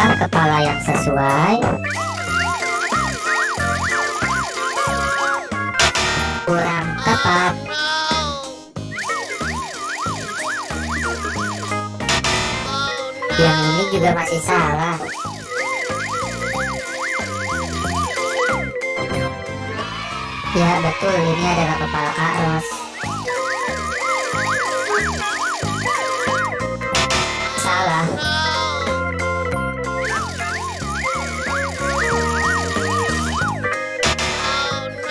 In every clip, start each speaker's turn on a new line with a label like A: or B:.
A: Apakah kepala yang sesuai? Kurang tepat. Yang ini juga masih salah. Ya betul, ini adalah kepala Kak Ros. Salah.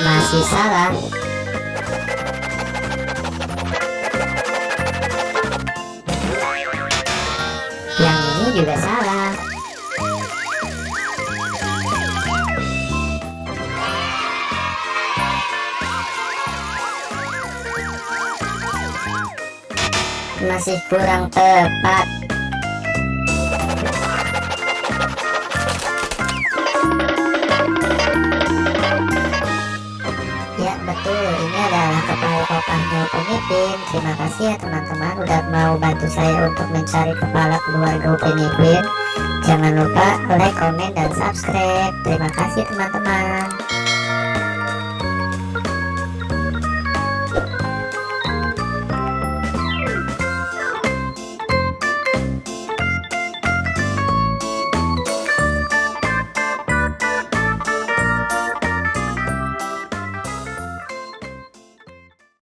A: Masih salah. Yang ini juga salah. Masih kurang tepat. Ya betul, ini adalah kepala kopahnya Upin. Terima kasih ya teman-teman udah mau bantu saya untuk mencari kepala keluarga Upin. Jangan lupa like, komen, dan subscribe. Terima kasih teman-teman.